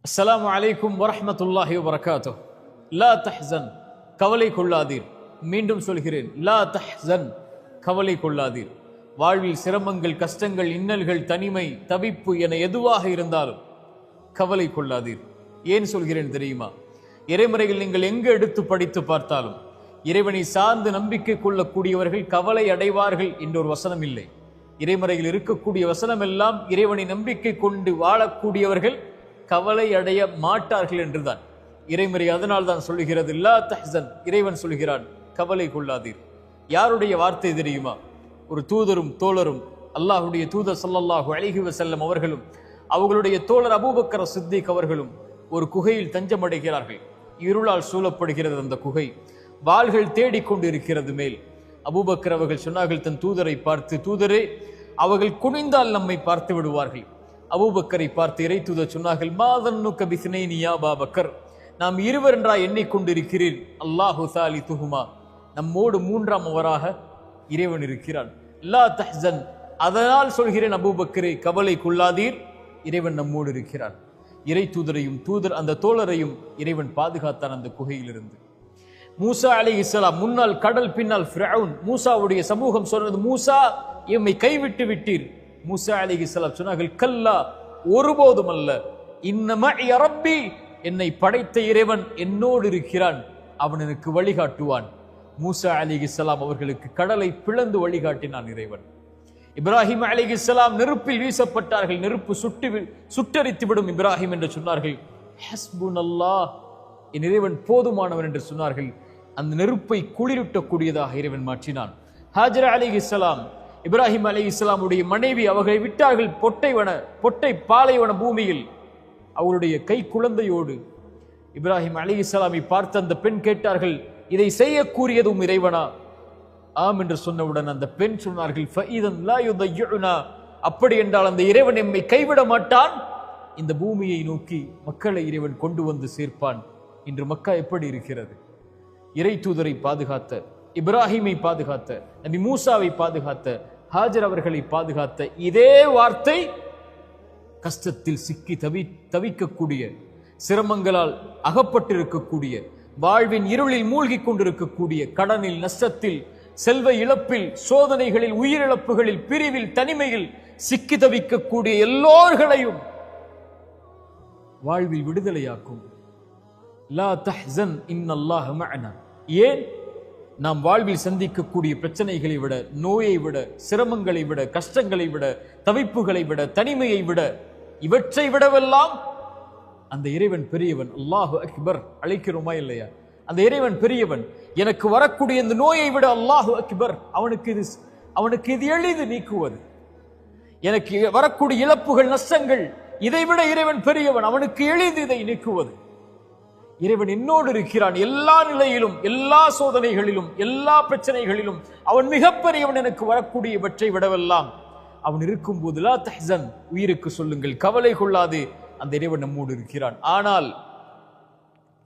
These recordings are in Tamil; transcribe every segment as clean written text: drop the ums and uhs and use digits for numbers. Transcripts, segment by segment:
அஸ்ஸலாமு அலைக்கும் வரஹ்மத்துல்லாஹி வபரகாத்துஹ். லா தஹ்சன், கவலை கொள்ளாதீர். மீண்டும் சொல்கிறேன், லா தஹ்சன், கவலை கொள்ளாதீர். வாழ்வில் சிரமங்கள், கஷ்டங்கள், இன்னல்கள், தனிமை, தவிப்பு என எதுவாக இருந்தாலும் கவலை கொள்ளாதீர். ஏன் சொல்கிறேன் தெரியுமா? இறைமுறைகள் நீங்கள் எங்கு எடுத்து படித்து பார்த்தாலும் இறைவனை சார்ந்து நம்பிக்கை கொள்ளக்கூடியவர்கள் கவலை அடைவார்கள் என்ற ஒரு வசனம் இல்லை. இறைமுறையில் இருக்கக்கூடிய வசனம் எல்லாம் இறைவனை நம்பிக்கை கொண்டு வாழக்கூடியவர்கள் கவலை அடைய மாட்டார்கள் என்றுதான் இறைமுறை. அதனால் தான் சொல்லுகிறது லா தஹ்சன். இறைவன் சொல்கிறான், கவலை கொள்ளாதீர். யாருடைய வார்த்தை தெரியுமா? ஒரு தூதரும் தோழரும், அல்லாஹுடைய தூதர் ஸல்லல்லாஹு அலைஹி வஸல்லம் அவர்களும் அவர்களுடைய தோழர் அபூபக்கர் சித்திக் அவர்களும் ஒரு குகையில் தஞ்சமடைகிறார்கள். இருளால் சூழப்படுகிறது அந்த குகை. வாள்கள் தேடிக்கொண்டு இருக்கிறது மேல். அபூபக்கர் அவர்கள் சொன்னார்கள் தன் தூதரை பார்த்து, தூதரே, அவர்கள் குனிந்தால் நம்மை பார்த்து விடுவார்கள். அபூபக்கரை பார்த்து இறை தூதர் சொன்னார்கள், மாதன்னுக்க பிஸ்னைனி யா அபூபக்கர், நாம் இருவர் என்றா எண்ணிக்கொண்டிருக்கிறீர். அல்லாஹு சாலிதுஹுமா, நம்மோடு மூன்றாம் அவராக இறைவன் இருக்கிறான். லா தஹ்சன், அதனால் சொல்கிறேன் அபூபக்கரே, கவலை கொள்ளாதீர், இறைவன் நம்மோடு இருக்கிறான். இறை தூதரையும் அந்த தோழரையும் இறைவன் பாதுகாத்தான் அந்த குகையிலிருந்து. மூசா அலைஹிஸ்ஸலாம் முன்னால் கடல், பின்னால் ஃபிரௌன். மூசாவுடைய சமூகம் சொன்னது, மூசா, எம்மை கைவிட்டு விட்டீர். மூசா அலைஹிஸ்ஸலாம் சொன்னார்கள், கல்லா, ஒருபோதும் அல்ல. இன்னம ரப்பி, என்னை படைத்த இறைவன் என்னோடு இருக்கிறான், அவன் எனக்கு வழிகாட்டுவான். மூசா அலைஹிஸ்ஸலாம் அவர்களுக்கு கடலை பிளந்து வழிகாட்டினான் இறைவன். இப்ராஹிம் அலைஹிஸ்ஸலாம் நெருப்பில் வீசப்பட்டார்கள். நெருப்பு சுட்டரித்து விடும் இப்ராஹிம் என்று சொன்னார்கள். ஹஸ்புனல்லாஹ், என் இறைவன் போதுமானவன் என்று சொன்னார்கள். அந்த நெருப்பை குளிரூட்டக்கூடியதாக இறைவன் மாற்றினான். ஹாஜரா அலைஹிஸ்ஸலாம், இப்ராஹிம் அலைஹிஸ்ஸலாமுடைய மனைவி, அவர்களை விட்டார்கள் பொட்டை பாலைவன பூமியில் அவருடைய கை குழந்தையோடு. இப்ராஹிம் அலைஹிஸ்ஸலாமை பார்த்து அந்த பெண் கேட்டார்கள், இதை செய்யக்கூடியதும் இறைவனா? ஆம் என்று சொன்னவுடன் அந்த பெண் சொன்னார்கள், ஃபஇதன் லா யுதையுனா, அப்படி என்றால் அந்த இறைவன் எம்மை கைவிட மாட்டான். இந்த பூமியை நோக்கி மக்களை இறைவன் கொண்டு வந்து சேர்ப்பான். இன்று மக்கா எப்படி இருக்கிறது? இறை தூதரை பாதுகாத்த, இப்ராஹிமை பாதுகாத்த, நபி மூசாவை பாதுகாத்த, ஹாஜர் அவர்களை பாதுகாத்த இதே வார்த்தை கஷ்டத்தில் சிக்கி தவிக்கக்கூடிய, சிரமங்களால் அகப்பட்டிருக்கக்கூடிய, வாழ்வின் இருளில் மூழ்கி கொண்டிருக்கக்கூடிய, கடனில், நஷ்டத்தில், செல்வ இழப்பில், சோதனைகளில், உயிரிழப்புகளில், பிரிவில், தனிமையில் சிக்கி தவிக்கக்கூடிய எல்லோர்களையும் வாழ்வில் விடுதலையாக்கும். லா தஹ்சன் இன்னல்லாஹ மஅனா. ஏன்? நாம் வாழ்வில் சந்திக்கக்கூடிய பிரச்சனைகளை விட, நோயை விட, சிரமங்களை விட, கஷ்டங்களை விட, தவிப்புகளை விட, தனிமையை விட, இவற்றை விடவெல்லாம் அந்த இறைவன் பெரியவன். அல்லாஹு அக்பர் அழைக்கிறோமா இல்லையா? அந்த இறைவன் பெரியவன். எனக்கு வரக்கூடிய இந்த நோயை விட அல்லாஹு அக்பர், அவனுக்கு இது எளிது நீக்குவது. எனக்கு வரக்கூடிய இழப்புகள், நஷ்டங்கள், இதை விட இறைவன் பெரியவன், அவனுக்கு எளிது இதை நீக்குவது. இறைவன் என்னோடு இருக்கிறான் எல்லா நிலையிலும், எல்லா சோதனைகளிலும், எல்லா பிரச்சனைகளிலும். அவன் மிகப்பெரியவன். எனக்கு வரக்கூடிய இவற்றை விடவெல்லாம் அவன் இருக்கும் போது லா தஹ்சன், உயிருக்கு சொல்லுங்கள், கவலை கொள்ளாது, அந்த இறைவன் நம்மோடு இருக்கிறான். ஆனால்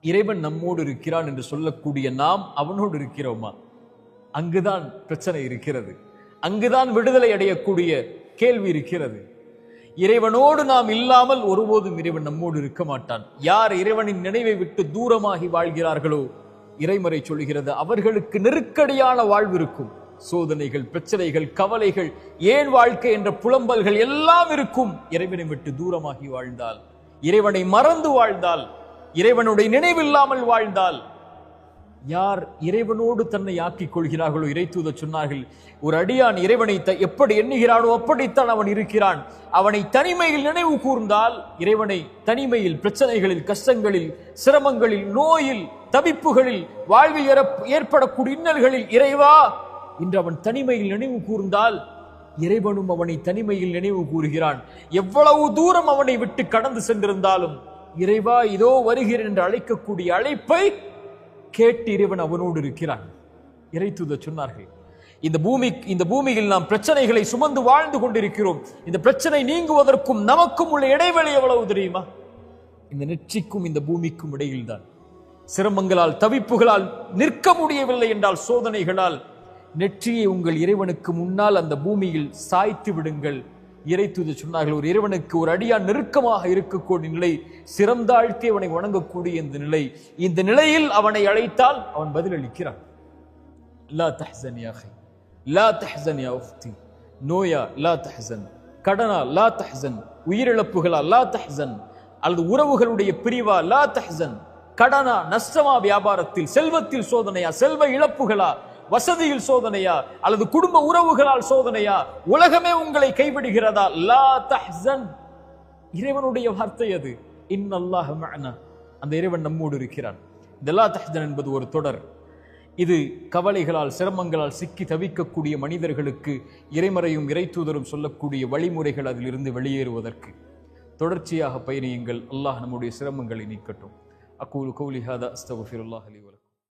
இறைவன் நம்மோடு இருக்கிறான் என்று சொல்லக்கூடிய நாம் அவனோடு இருக்கிறோமா? அங்குதான் பிரச்சனை இருக்கிறது. அங்குதான் விடுதலை அடையக்கூடிய கேள்வி இருக்கிறது. இறைவனோடு நாம் இல்லாமல் ஒருபோதும் இறைவன் நம்மோடு இருக்க மாட்டான். யார் இறைவனின் நினைவை விட்டு தூரமாகி வாழ்கிறார்களோ, இறைமறை சொல்கிறது, அவர்களுக்கு நெருக்கடியான வாழ்வு இருக்கும். சோதனைகள், பிரச்சனைகள், கவலைகள், ஏன் வாழ்க்கை என்ற புலம்பல்கள் எல்லாம் இருக்கும். இறைவனை விட்டு தூரமாகி வாழ்ந்தால், இறைவனை மறந்து வாழ்ந்தால், இறைவனுடைய நினைவில்லாமல் வாழ்ந்தால், யார் இறைவனோடு தன்னை ஆக்கிக் கொள்கிறார்களோ, இறை தூதர் சொன்னார்கள், ஒரு அடியான் இறைவனை எப்படி எண்ணுகிறானோ அப்படித்தான் அவன் இருக்கிறான். அவனை தனிமையில் நினைவு கூர்ந்தால், இறைவனை தனிமையில், பிரச்சனைகளில், கஷ்டங்களில், சிரமங்களில், நோயில், தவிப்புகளில், வாழ்வில் ஏற்படக்கூடிய இன்னல்களில், இறைவா என்று அவன் தனிமையில் நினைவு கூர்ந்தால், இறைவனும் அவனை தனிமையில் நினைவு கூறுகிறான். எவ்வளவு தூரம் அவனை விட்டு கடந்து சென்றிருந்தாலும், இறைவா இதோ வருகிறேன் என்று அழைக்கக்கூடிய அழைப்பை கேட்டு இறைவன் அவனோடு இருக்கிறான். இறை தூதர் சொன்னார்கள், இந்த பூமியில் நாம் பிரச்சனைகளை சுமந்து வாழ்ந்து கொண்டிருக்கிறோம். இந்த பிரச்சனை நீங்குவதற்கும் நமக்கும் உள்ள இடைவெளி எவ்வளவு தெரியுமா? இந்த நெற்றிக்கும் இந்த பூமிக்கும் இடையில் தான். சிரமங்களால், தவிப்புகளால் நிற்க முடியவில்லை என்றால், சோதனைகளால், நெற்றியை உங்கள் இறைவனுக்கு முன்னால் அந்த பூமியில் சாய்த்து விடுங்கள். இறைத்தூதர் சொன்னார்கள், ஒரு இறைவனுக்கு ஒரு அடியான் நெருக்கமாக இருக்கக்கூடிய நிலை, சிறந்தாழ்த்தி அவனை வணங்கக்கூடிய இந்த நிலையில் அவனை அழைத்தால் அவன் பதிலளிக்கிறான். லா தஹ்சன் யா அஹி, லா தஹ்சன் யா உஃப்தி. நோயா லா தஹ்சன், கடனா லா தஹ்சன், உயிரிழப்புகளா லா தஹ்சன், அல்லது உறவுகளுடைய பிரிவா லா தஹ்சன், கடனா நஷ்டமா, வியாபாரத்தில் செல்வத்தில் சோதனையா, செல்வ இழப்புகளா, வசதியில் சோதனையா, அல்லது குடும்ப உறவுகளால் சோதனையா, உலகமே உங்களை கைவிடுகிறதா, லா தஹ்சன். இறைவனுடைய வார்த்தை அது. இன்னல்லாஹ மஅனா, அந்த இறைவன் நம்மோடு இருக்கிறான். இந்த லா தஹ்சன் என்பது ஒரு தொடர். இது கவலைகளால் சிரமங்களால் சிக்கி தவிக்கக்கூடிய மனிதர்களுக்கு இறைமறையும் இறைத்தூதரும் சொல்லக்கூடிய வழிமுறைகள் அதிலிருந்து வெளியேறுவதற்கு தொடர்ச்சியாக பயணியுங்கள். அல்லாஹ் நம்முடைய சிரமங்களை நீக்கட்டும். அகூலு கௌலி ஹாதா அஸ்தக்ஃபிருல்லாஹ் லி வ லக்கும்.